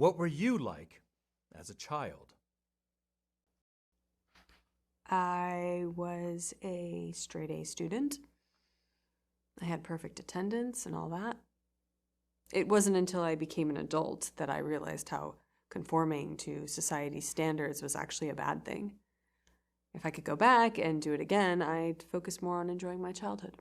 What were you like as a child? I was a straight A student. I had perfect attendance and all that. It wasn't until I became an adult that I realized how conforming to society's standards was actually a bad thing. If I could go back and do it again, I'd focus more on enjoying my childhood.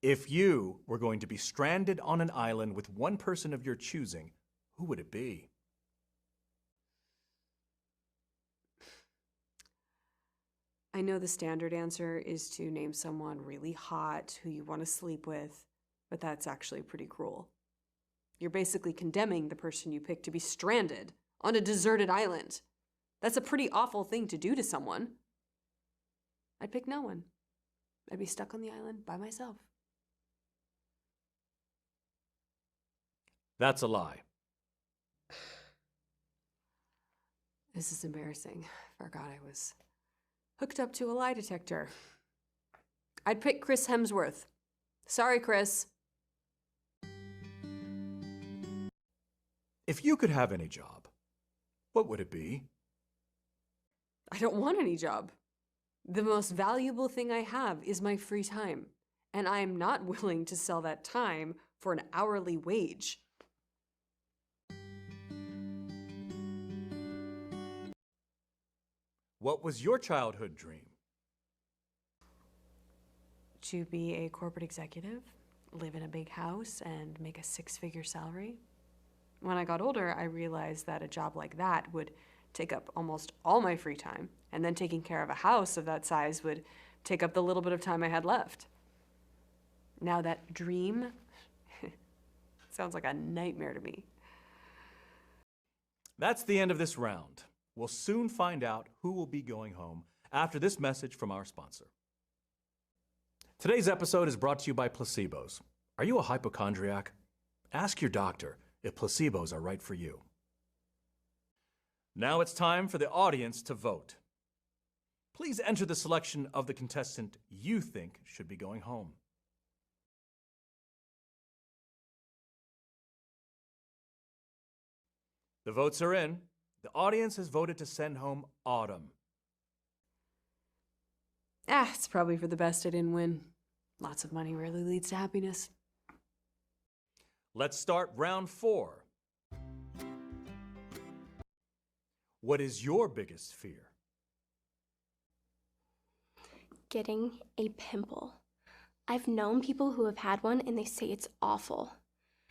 If you were going to be stranded on an island with one person of your choosing, who would it be? I know the standard answer is to name someone really hot who you want to sleep with, but that's actually pretty cruel. You're basically condemning the person you picked to be stranded on a deserted island. That's a pretty awful thing to do to someone. I'd pick no one. I'd be stuck on the island by myself. That's a lie. This is embarrassing. Forgot I was hooked up to a lie detector. I'd pick Chris Hemsworth. Sorry, Chris. If you could have any job, what would it be? I don't want any job. The most valuable thing I have is my free time, and I am not willing to sell that time for an hourly wage. What was your childhood dream? To be a corporate executive, live in a big house, and make a six-figure salary. When I got older, I realized that a job like that would take up almost all my free time, and then taking care of a house of that size would take up the little bit of time I had left. Now that dream sounds like a nightmare to me. That's the end of this round. We'll soon find out who will be going home after this message from our sponsor. Today's episode is brought to you by placebos. Are you a hypochondriac? Ask your doctor if placebos are right for you. Now it's time for the audience to vote. Please enter the selection of the contestant you think should be going home. The votes are in. The audience has voted to send home Autumn. It's probably for the best I didn't win. Lots of money rarely leads to happiness. Let's start round 4. What is your biggest fear? Getting a pimple. I've known people who have had one and they say it's awful.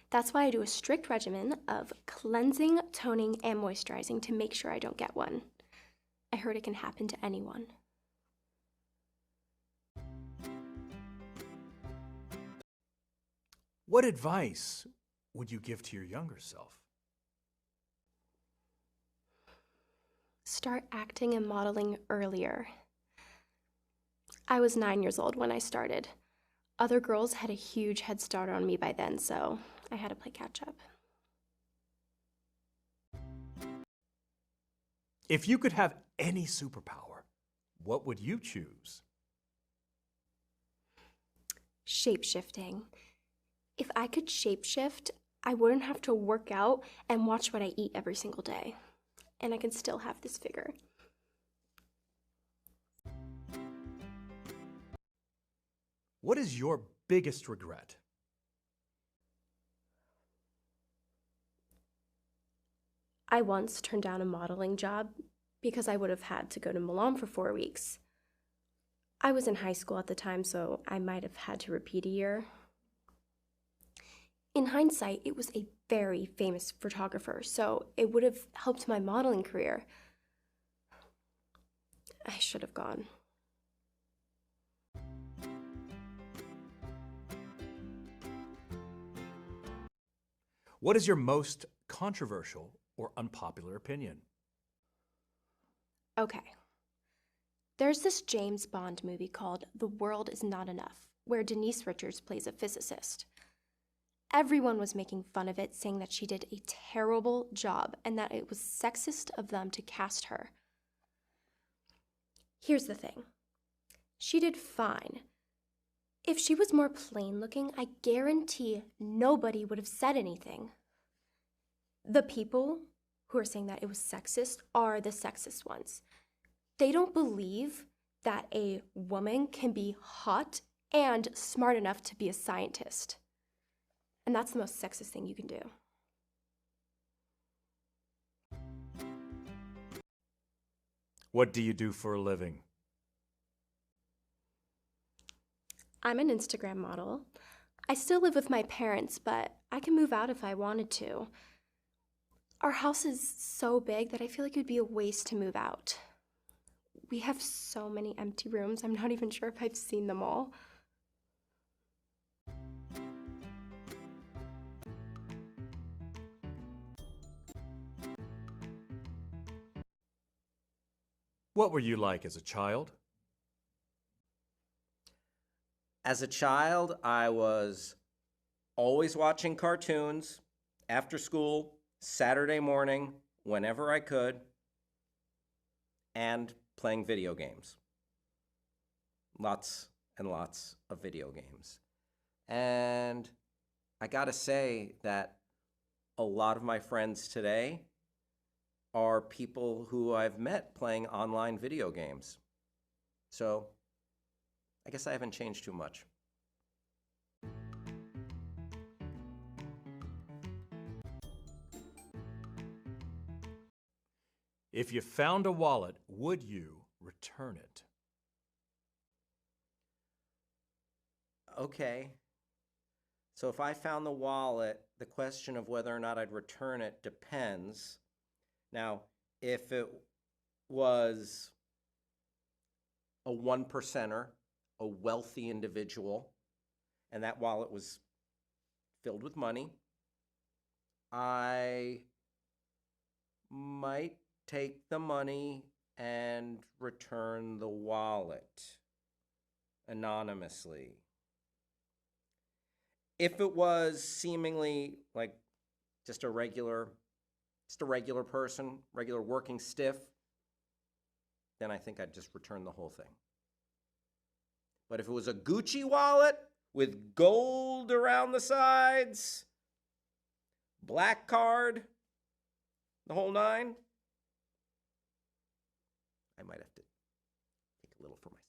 That's why I do a strict regimen of cleansing, toning, and moisturizing to make sure I don't get one. I heard it can happen to anyone. What advice would you give to your younger self? Start acting and modeling earlier. I was 9 years old when I started. Other girls had a huge head start on me by then, so I had to play catch up. If you could have any superpower, what would you choose? Shape-shifting. If I could shape-shift, I wouldn't have to work out and watch what I eat every single day. And I can still have this figure. What is your biggest regret? I once turned down a modeling job because I would have had to go to Milan for 4 weeks. I was in high school at the time, so I might have had to repeat a year. In hindsight, it was a very famous photographer, so it would have helped my modeling career. I should have gone. What is your most controversial or unpopular opinion? Okay. There's this James Bond movie called The World Is Not Enough, where Denise Richards plays a physicist. Everyone was making fun of it, saying that she did a terrible job and that it was sexist of them to cast her. Here's the thing. She did fine. If she was more plain looking, I guarantee nobody would have said anything. The people who are saying that it was sexist are the sexist ones. They don't believe that a woman can be hot and smart enough to be a scientist. And that's the most sexist thing you can do. What do you do for a living? I'm an Instagram model. I still live with my parents, but I can move out if I wanted to. Our house is so big that I feel like it would be a waste to move out. We have so many empty rooms, I'm not even sure if I've seen them all. What were you like as a child? As a child, I was always watching cartoons after school, Saturday morning, whenever I could, and playing video games. Lots and lots of video games. And I gotta say that a lot of my friends today are people who I've met playing online video games. So I guess I haven't changed too much. If you found a wallet, would you return it? Okay. So if I found the wallet, the question of whether or not I'd return it depends. Now, if it was a one percenter, a wealthy individual, and that wallet was filled with money, I might take the money and return the wallet anonymously. If it was seemingly like just a regular person, regular working stiff, then I think I'd just return the whole thing. But if it was a Gucci wallet with gold around the sides, black card, the whole nine, I might have to take a little for myself.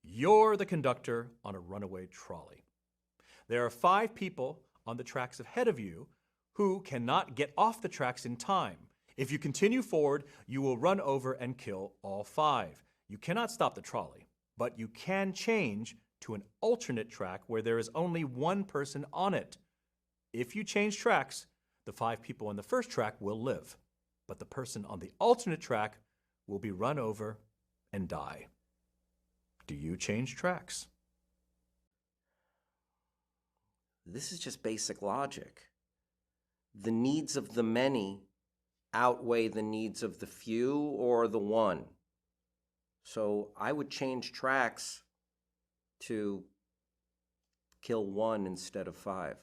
You're the conductor on a runaway trolley. There are 5 people on the tracks ahead of you who cannot get off the tracks in time. If you continue forward, you will run over and kill all 5. You cannot stop the trolley, but you can change to an alternate track where there is only 1 person on it. If you change tracks, the 5 people on the first track will live, but the person on the alternate track will be run over and die. Do you change tracks? This is just basic logic. The needs of the many outweigh the needs of the few or the one. So I would change tracks to kill 1 instead of 5.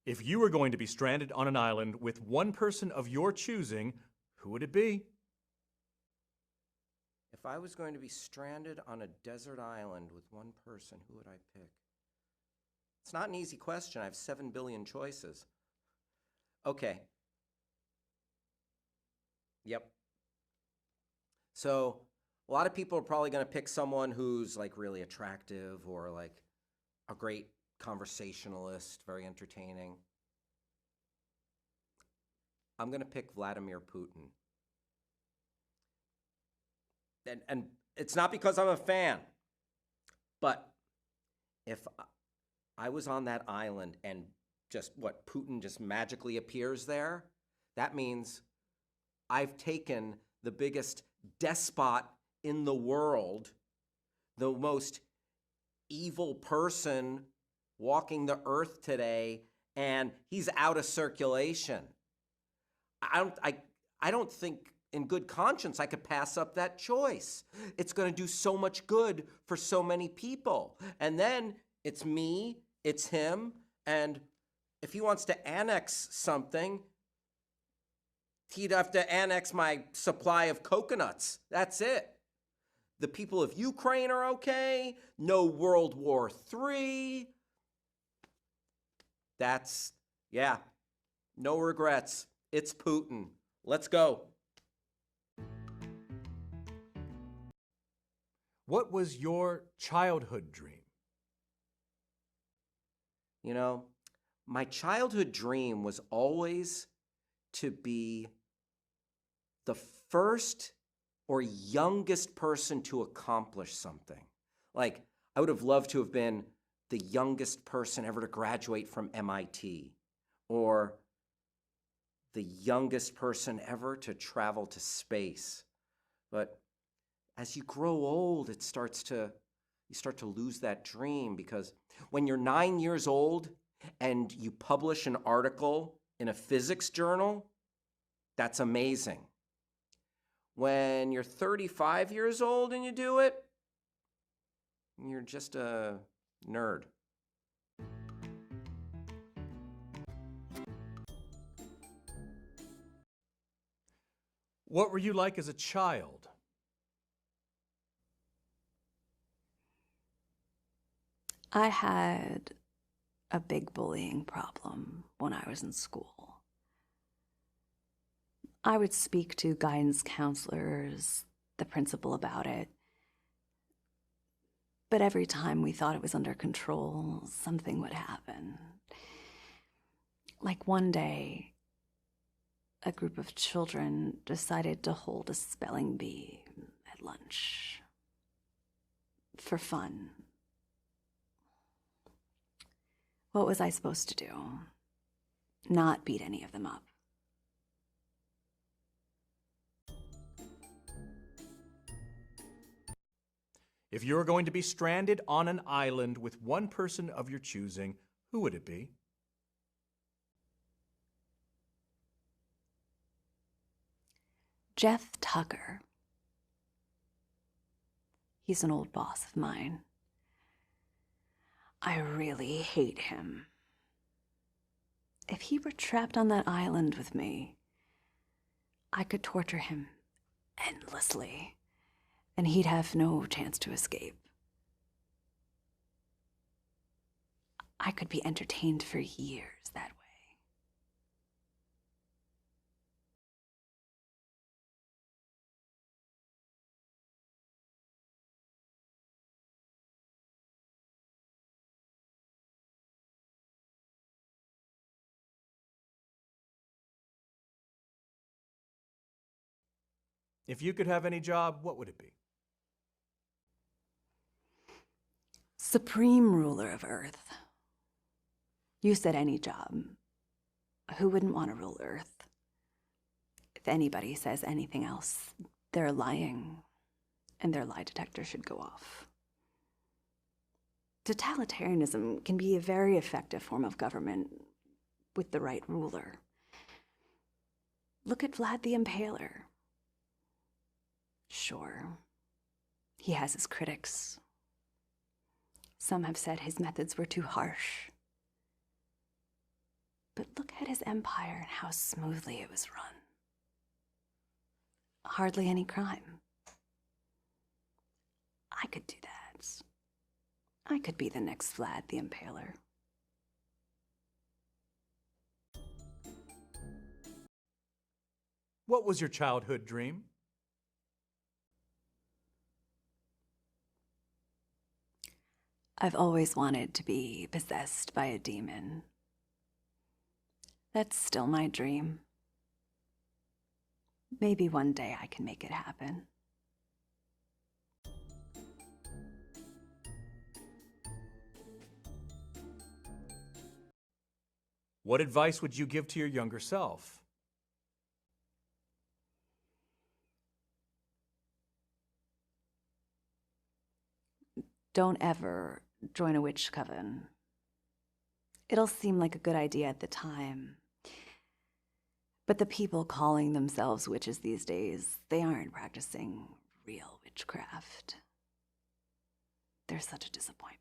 If you were going to be stranded on an island with 1 person of your choosing, who would it be? If I was going to be stranded on a desert island with 1 person, who would I pick? It's not an easy question. I have 7 billion choices. Okay. Yep. So a lot of people are probably going to pick someone who's like really attractive or like a great conversationalist, very entertaining. I'm going to pick Vladimir Putin. And it's not because I'm a fan, but if I was on that island and just what, Putin just magically appears there, that means I've taken the biggest despot in the world, the most evil person walking the earth today, and he's out of circulation. I don't think in good conscience I could pass up that choice. It's going to do so much good for so many people. And then it's me, it's him, and if he wants to annex something, he'd have to annex my supply of coconuts. That's it. The people of Ukraine are okay. No World War III. Yeah, no regrets. It's Putin. Let's go. What was your childhood dream? You know, my childhood dream was always to be the first or youngest person to accomplish something. Like, I would have loved to have been the youngest person ever to graduate from MIT, or the youngest person ever to travel to space. But as you grow old, you start to lose that dream, because when you're 9 years old and you publish an article in a physics journal, that's amazing. When you're 35 years old and you do it, you're just a nerd. What were you like as a child? I had a big bullying problem when I was in school. I would speak to guidance counselors, the principal about it, but every time we thought it was under control, something would happen. Like one day, a group of children decided to hold a spelling bee at lunch for fun. What was I supposed to do? Not beat any of them up. If you were going to be stranded on an island with one person of your choosing, who would it be? Jeff Tucker. He's an old boss of mine. I really hate him. If he were trapped on that island with me, I could torture him endlessly, and he'd have no chance to escape. I could be entertained for years that way. If you could have any job, what would it be? Supreme ruler of Earth. You said any job. Who wouldn't want to rule Earth? If anybody says anything else, they're lying, and their lie detector should go off. Totalitarianism can be a very effective form of government with the right ruler. Look at Vlad the Impaler. Sure, he has his critics. Some have said his methods were too harsh. But look at his empire and how smoothly it was run. Hardly any crime. I could do that. I could be the next Vlad the Impaler. What was your childhood dream? I've always wanted to be possessed by a demon. That's still my dream. Maybe one day I can make it happen. What advice would you give to your younger self? Don't ever join a witch coven. It'll seem like a good idea at the time. But the people calling themselves witches these days, they aren't practicing real witchcraft. They're such a disappointment.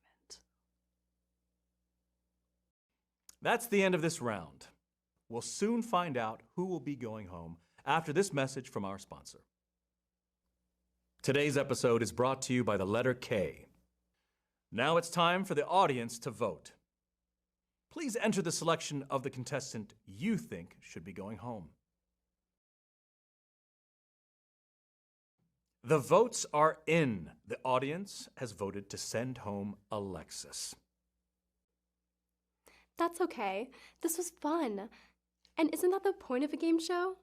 That's the end of this round. We'll soon find out who will be going home after this message from our sponsor. Today's episode is brought to you by the letter K. Now it's time for the audience to vote. Please enter the selection of the contestant you think should be going home. The votes are in. The audience has voted to send home Alexis. That's okay. This was fun. And isn't that the point of a game show?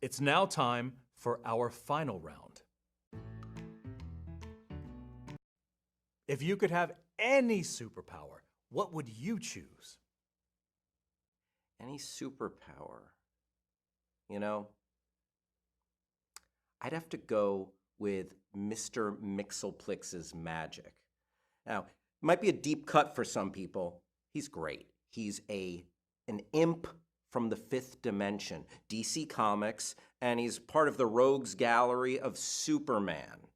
It's now time for our final round. If you could have any superpower, what would you choose? Any superpower? You know, I'd have to go with Mr. Mixelplix's magic. Now, it might be a deep cut for some people. He's great. He's an imp from the fifth dimension, DC Comics, and he's part of the Rogues Gallery of Superman.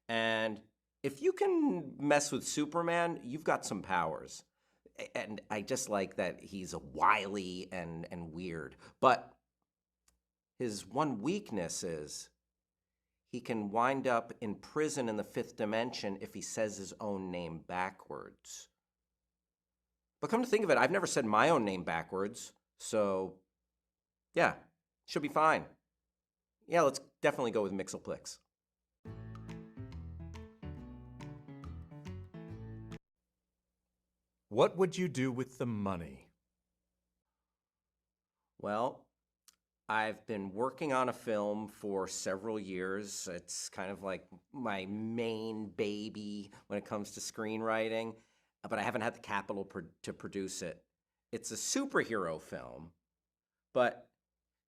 And if you can mess with Superman, you've got some powers. And I just like that he's a wily and weird. But his one weakness is he can wind up in prison in the fifth dimension if he says his own name backwards. But come to think of it, I've never said my own name backwards. So, yeah, should be fine. Yeah, let's definitely go with Mixelplix. What would you do with the money? Well, I've been working on a film for several years. It's kind of like my main baby when it comes to screenwriting, but I haven't had the capital to produce it. It's a superhero film, but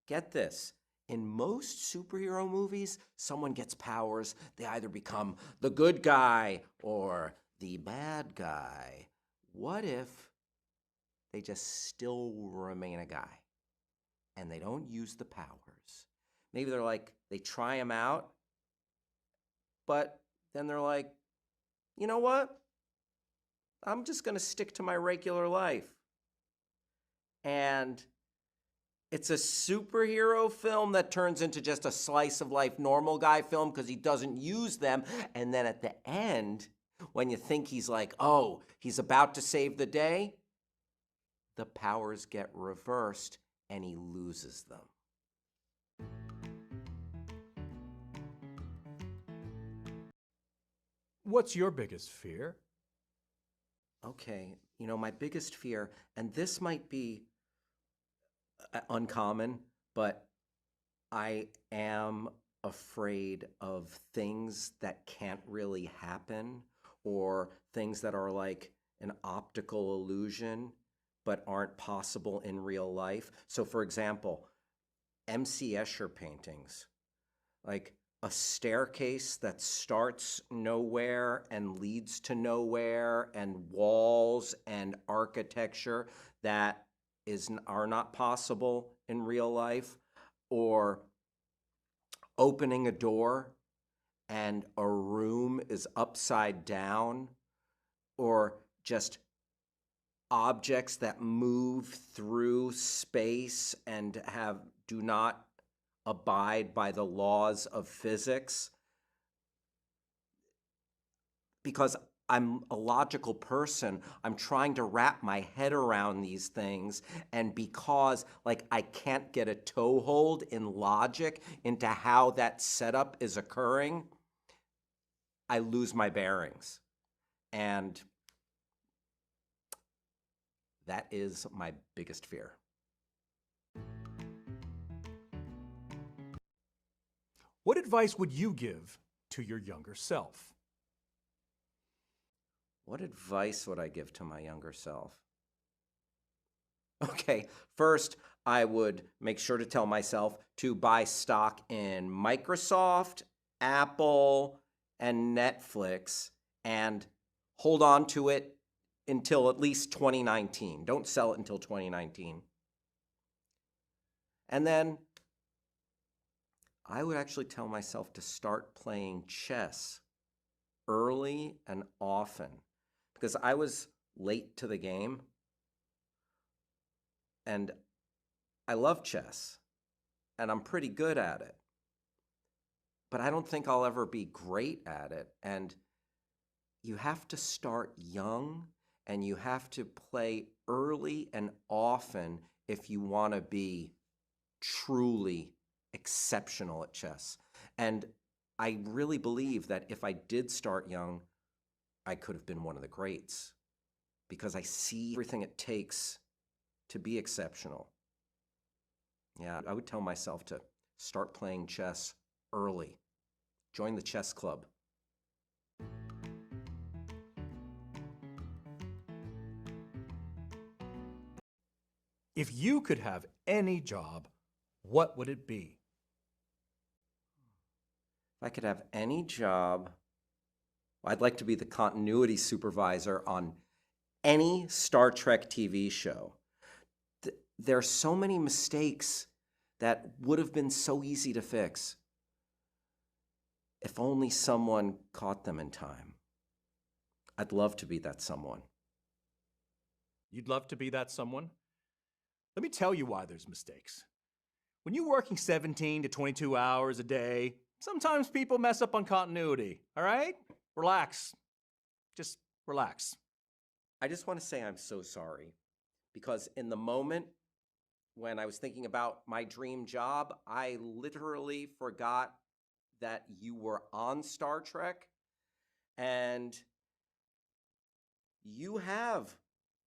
get this. In most superhero movies, someone gets powers. They either become the good guy or the bad guy. What if they just still remain a guy and they don't use the powers? Maybe they're like, they try them out, but then they're like, you know what? I'm just going to stick to my regular life. And it's a superhero film that turns into just a slice of life normal guy film because he doesn't use them. And then at the end, when you think he's like, oh, he's about to save the day, the powers get reversed and he loses them. What's your biggest fear? Okay, you know, my biggest fear, and this might be uncommon, but I am afraid of things that can't really happen or things that are like an optical illusion but aren't possible in real life. So for example, M.C. Escher paintings, like a staircase that starts nowhere and leads to nowhere, and walls and architecture that are not possible in real life, or opening a door and a room is upside down, or just objects that move through space and do not abide by the laws of physics. Because I'm a logical person, I'm trying to wrap my head around these things, and because I can't get a toehold in logic into how that setup is occurring, I lose my bearings. And that is my biggest fear. What advice would you give to your younger self? What advice would I give to my younger self? Okay, first, I would make sure to tell myself to buy stock in Microsoft, Apple, and Netflix and hold on to it until at least 2019. Don't sell it until 2019. And then I would actually tell myself to start playing chess early and often because I was late to the game and I love chess and I'm pretty good at it. But I don't think I'll ever be great at it. And you have to start young and you have to play early and often if you want to be truly exceptional at chess. And I really believe that if I did start young, I could have been one of the greats because I see everything it takes to be exceptional. Yeah, I would tell myself to start playing chess early. Join the chess club. If you could have any job, what would it be? If I could have any job, I'd like to be the continuity supervisor on any Star Trek TV show. There are so many mistakes that would have been so easy to fix if only someone caught them in time. I'd love to be that someone. You'd love to be that someone? Let me tell you why there's mistakes. When you're working 17 to 22 hours a day, sometimes people mess up on continuity, all right? Relax. Just relax. I just want to say I'm so sorry because in the moment when I was thinking about my dream job, I literally forgot that you were on Star Trek and you have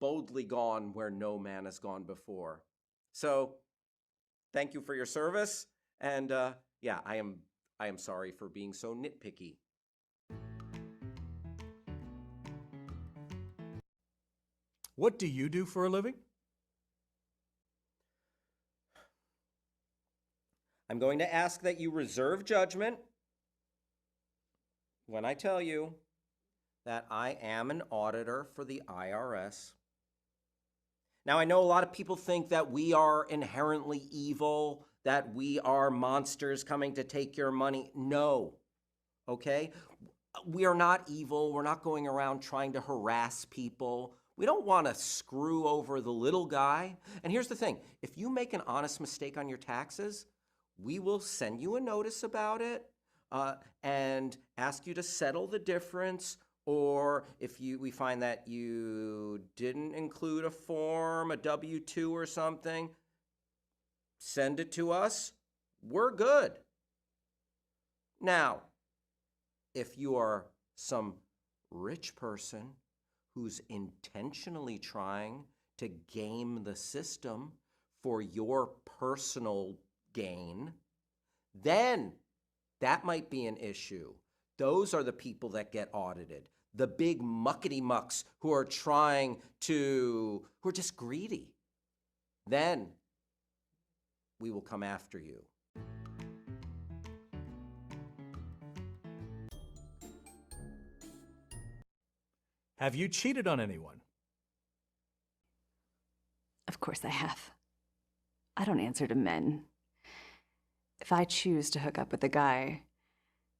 boldly gone where no man has gone before. So thank you for your service. And yeah, I am sorry for being so nitpicky. What do you do for a living? I'm going to ask that you reserve judgment when I tell you that I am an auditor for the IRS. Now, I know a lot of people think that we are inherently evil, that we are monsters coming to take your money. No, okay? We are not evil. We're not going around trying to harass people. We don't want to screw over the little guy. And here's the thing. If you make an honest mistake on your taxes, we will send you a notice about it and ask you to settle the difference. Or if we find that you didn't include a form, a W-2 or something, send it to us. We're good. Now, if you are some rich person who's intentionally trying to game the system for your personal gain, then that might be an issue. Those are the people that get audited. The big muckety mucks who are who are just greedy. Then we will come after you. Have you cheated on anyone? Of course I have. I don't answer to men. If I choose to hook up with a guy,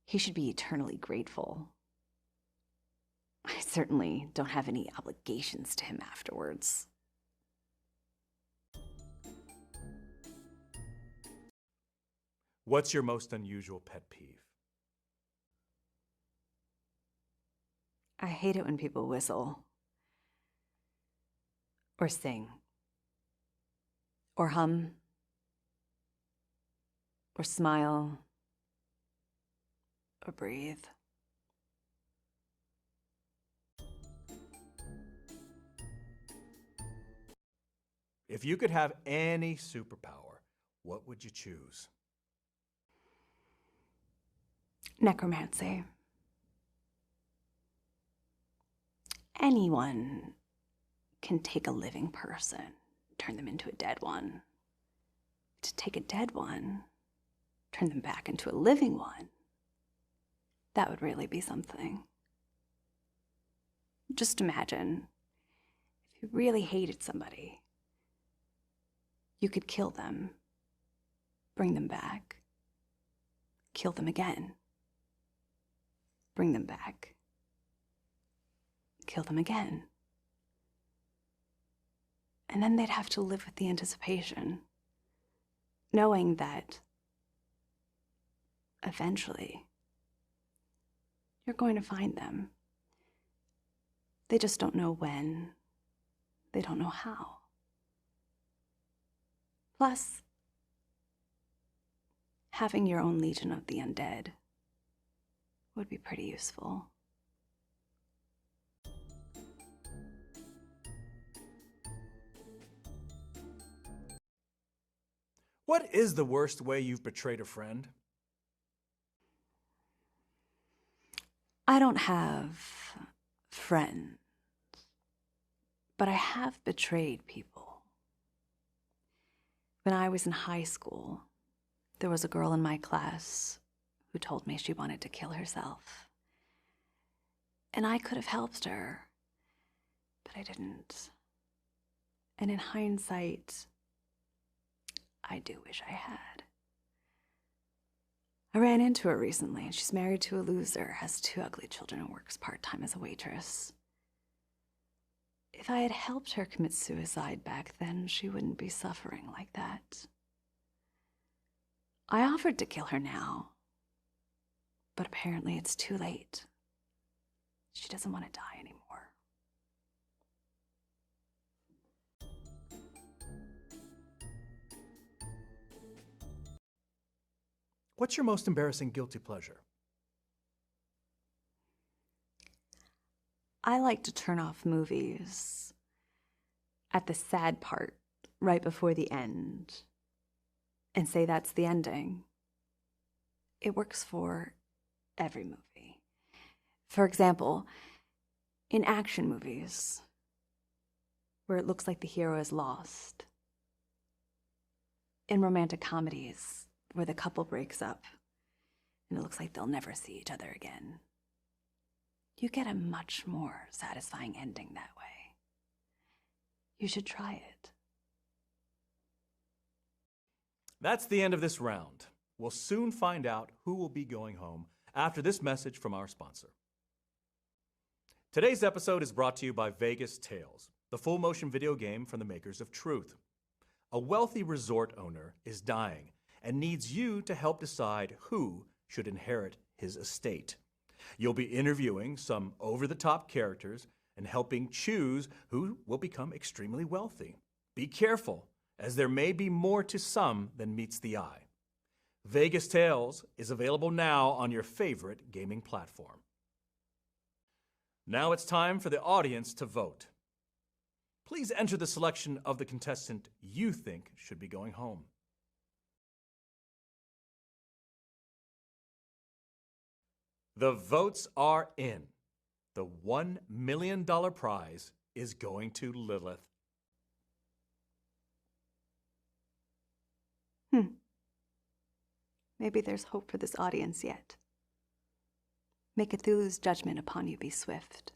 he should be eternally grateful. I certainly don't have any obligations to him afterwards. What's your most unusual pet peeve? I hate it when people whistle, or sing, or hum, or smile, or breathe. If you could have any superpower, what would you choose? Necromancy. anyone can take a living person, turn them into a dead one. To take a dead one, turn them back into a living one, that would really be something. Just imagine, if you really hated somebody, you could kill them, bring them back, kill them again, bring them back, kill them again. And then they'd have to live with the anticipation, knowing that eventually you're going to find them. They just don't know when. They don't know how. Plus, having your own legion of the undead would be pretty useful. What is the worst way you've betrayed a friend? I don't have friends, but I have betrayed people. When I was in high school, there was a girl in my class who told me she wanted to kill herself. And I could have helped her, but I didn't. And in hindsight, I do wish I had. I ran into her recently, and she's married to a loser, has 2 ugly children, and works part-time as a waitress. If I had helped her commit suicide back then, she wouldn't be suffering like that. I offered to kill her now, but apparently it's too late. She doesn't want to die anymore. What's your most embarrassing guilty pleasure? I like to turn off movies at the sad part, right before the end, and say that's the ending. It works for every movie. For example, in action movies, where it looks like the hero is lost. In romantic comedies, where the couple breaks up and it looks like they'll never see each other again. You get a much more satisfying ending that way. You should try it. That's the end of this round. We'll soon find out who will be going home after this message from our sponsor. Today's episode is brought to you by Vegas Tales, the full-motion video game from the makers of Truth. A wealthy resort owner is dying and needs you to help decide who should inherit his estate. You'll be interviewing some over-the-top characters and helping choose who will become extremely wealthy. Be careful, as there may be more to some than meets the eye. Vegas Tales is available now on your favorite gaming platform. Now it's time for the audience to vote. Please enter the selection of the contestant you think should be going home. The votes are in. The $1 million prize is going to Lilith. Maybe there's hope for this audience yet. May Cthulhu's judgment upon you be swift.